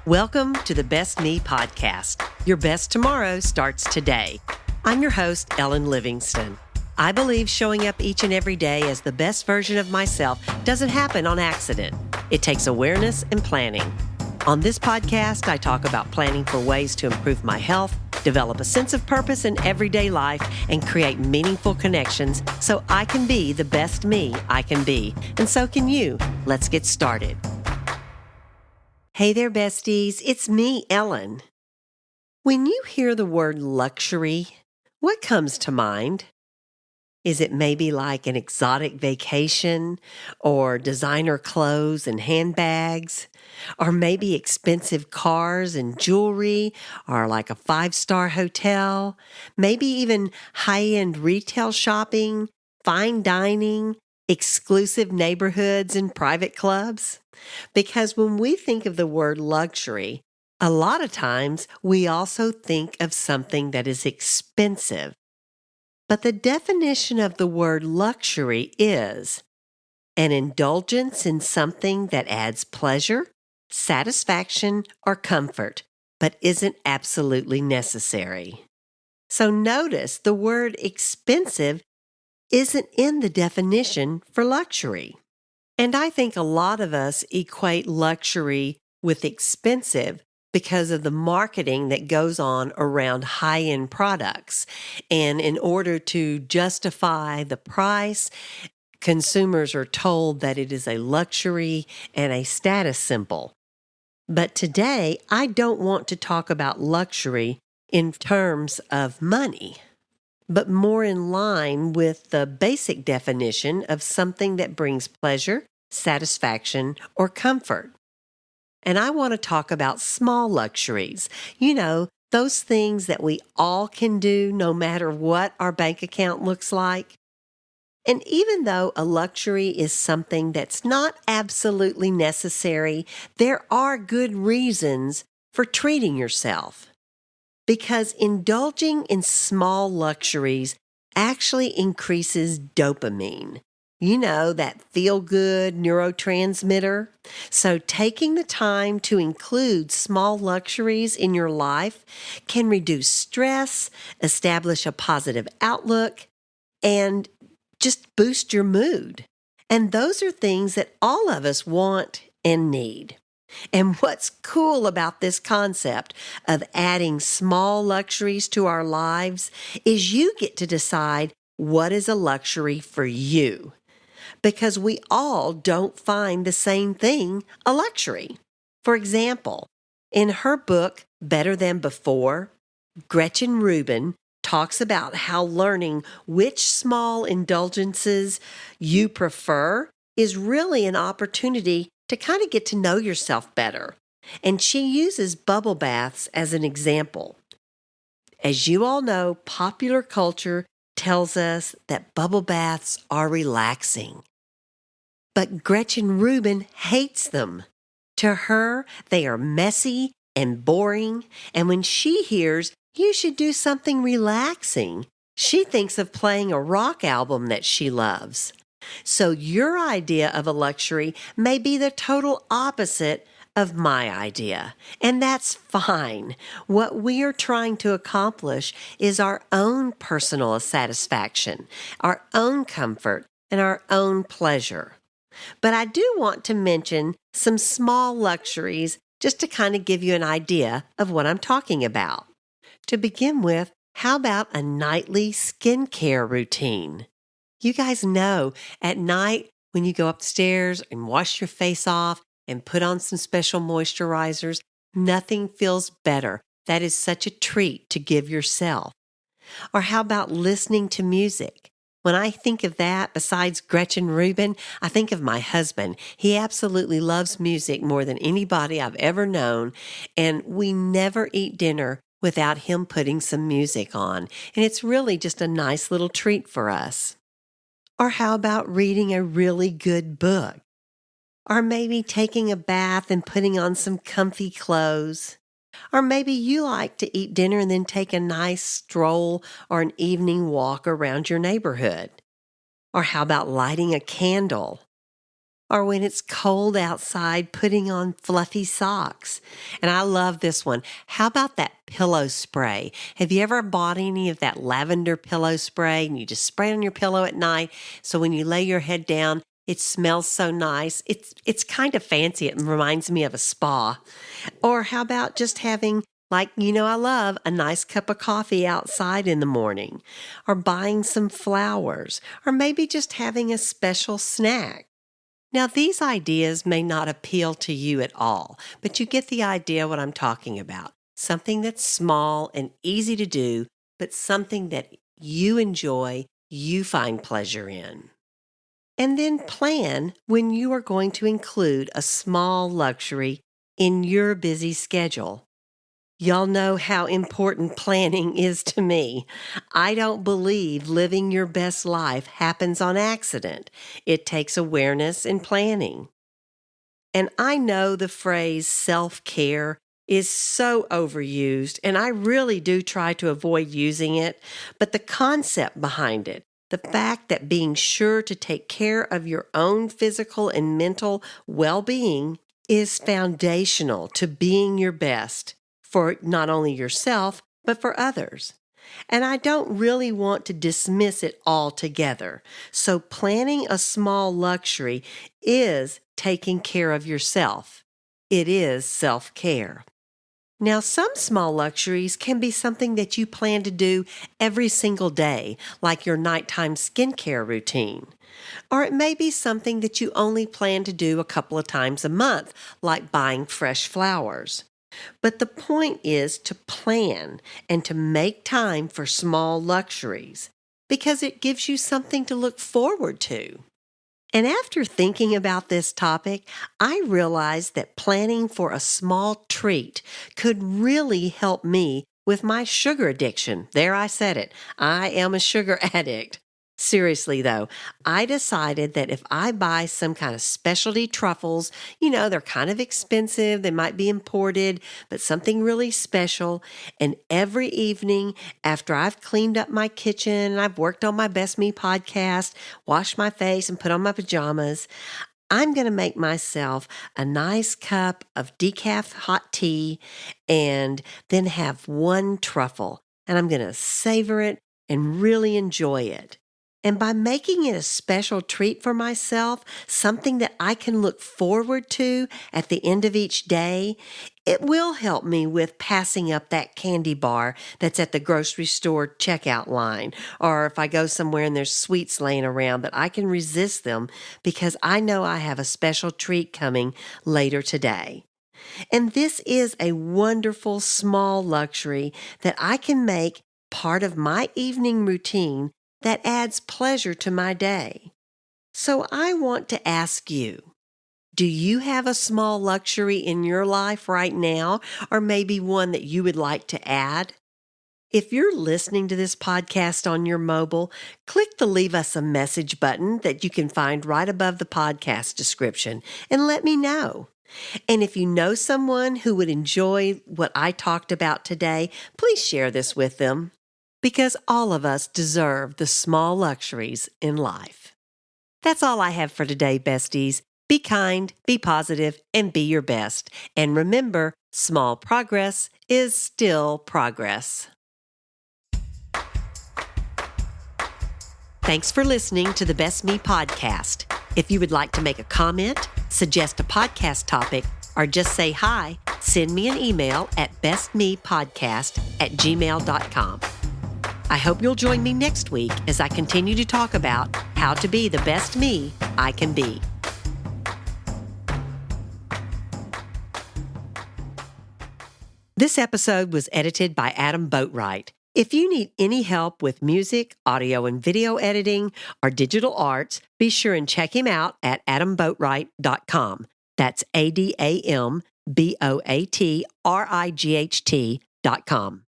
Welcome to the Best Me podcast. Your best tomorrow starts today. I'm your host, Ellen Livingston. I believe showing up each and every day as the best version of myself doesn't happen on accident. It takes awareness and planning. On this podcast, I talk about planning for ways to improve my health, develop a sense of purpose in everyday life, and create meaningful connections so I can be the best me I can be. And so can you. Let's get started. Hey there, besties. It's me, Ellen. When you hear the word luxury, what comes to mind? Is it maybe like an exotic vacation or designer clothes and handbags? Or maybe expensive cars and jewelry or like a five-star hotel? Maybe even high-end retail shopping, fine dining, exclusive neighborhoods and private clubs? Because when we think of the word luxury, a lot of times we also think of something that is expensive. But the definition of the word luxury is an indulgence in something that adds pleasure, satisfaction, or comfort, but isn't absolutely necessary. So notice the word expensive isn't in the definition for luxury. And I think a lot of us equate luxury with expensive because of the marketing that goes on around high-end products. And in order to justify the price, consumers are told that it is a luxury and a status symbol. But today, I don't want to talk about luxury in terms of money, but more in line with the basic definition of something that brings pleasure, satisfaction, or comfort. And I want to talk about small luxuries. You know, those things that we all can do no matter what our bank account looks like. And even though a luxury is something that's not absolutely necessary, there are good reasons for treating yourself. Because indulging in small luxuries actually increases dopamine. You know, that feel-good neurotransmitter. So taking the time to include small luxuries in your life can reduce stress, establish a positive outlook, and just boost your mood. And those are things that all of us want and need. And what's cool about this concept of adding small luxuries to our lives is you get to decide what is a luxury for you. Because we all don't find the same thing a luxury. For example, in her book, Better Than Before, Gretchen Rubin talks about how learning which small indulgences you prefer is really an opportunity to kind of get to know yourself better. And she uses bubble baths as an example. As you all know, popular culture tells us that bubble baths are relaxing. But Gretchen Rubin hates them. To her, they are messy and boring, and when she hears you should do something relaxing, she thinks of playing a rock album that she loves. So your idea of a luxury may be the total opposite of my idea, and that's fine. What we are trying to accomplish is our own personal satisfaction, our own comfort, and our own pleasure. But I do want to mention some small luxuries just to kind of give you an idea of what I'm talking about. To begin with, how about a nightly skincare routine? You guys know at night when you go upstairs and wash your face off and put on some special moisturizers, nothing feels better. That is such a treat to give yourself. Or how about listening to music? When I think of that, besides Gretchen Rubin, I think of my husband. He absolutely loves music more than anybody I've ever known, and we never eat dinner without him putting some music on, and it's really just a nice little treat for us. Or how about reading a really good book? Or maybe taking a bath and putting on some comfy clothes? Or maybe you like to eat dinner and then take a nice stroll or an evening walk around your neighborhood. Or how about lighting a candle? Or when it's cold outside, putting on fluffy socks. And I love this one. How about that pillow spray? Have you ever bought any of that lavender pillow spray and you just spray it on your pillow at night so when you lay your head down, it smells so nice. It's kind of fancy. It reminds me of a spa. Or how about just having, like, I love a nice cup of coffee outside in the morning, or buying some flowers, or maybe just having a special snack. Now, these ideas may not appeal to you at all, but you get the idea what I'm talking about. Something that's small and easy to do, but something that you enjoy, you find pleasure in. And then plan when you are going to include a small luxury in your busy schedule. Y'all know how important planning is to me. I don't believe living your best life happens on accident. It takes awareness and planning. And I know the phrase self-care is so overused, and I really do try to avoid using it, but the concept behind it, the fact that being sure to take care of your own physical and mental well-being is foundational to being your best for not only yourself, but for others. And I don't really want to dismiss it altogether. So planning a small luxury is taking care of yourself. It is self-care. Now, some small luxuries can be something that you plan to do every single day, like your nighttime skincare routine. Or it may be something that you only plan to do a couple of times a month, like buying fresh flowers. But the point is to plan and to make time for small luxuries because it gives you something to look forward to. And after thinking about this topic, I realized that planning for a small treat could really help me with my sugar addiction. There, I said it. I am a sugar addict. Seriously, though, I decided that if I buy some kind of specialty truffles, they're kind of expensive, they might be imported, but something really special. And every evening after I've cleaned up my kitchen and I've worked on my Best Me podcast, washed my face and put on my pajamas, I'm going to make myself a nice cup of decaf hot tea and then have one truffle. And I'm going to savor it and really enjoy it. And by making it a special treat for myself, something that I can look forward to at the end of each day, it will help me with passing up that candy bar that's at the grocery store checkout line. Or if I go somewhere and there's sweets laying around, that I can resist them because I know I have a special treat coming later today. And this is a wonderful small luxury that I can make part of my evening routine that adds pleasure to my day. So I want to ask you, do you have a small luxury in your life right now, or maybe one that you would like to add? If you're listening to this podcast on your mobile, click the Leave Us a Message button that you can find right above the podcast description and let me know. And if you know someone who would enjoy what I talked about today, please share this with them. Because all of us deserve the small luxuries in life. That's all I have for today, besties. Be kind, be positive, and be your best. And remember, small progress is still progress. Thanks for listening to the Best Me podcast. If you would like to make a comment, suggest a podcast topic, or just say hi, send me an email at bestmepodcast@gmail.com. I hope you'll join me next week as I continue to talk about how to be the best me I can be. This episode was edited by Adam Boatwright. If you need any help with music, audio and video editing, or digital arts, be sure and check him out at adamboatwright.com. That's ADAMBOATRIGHT.com.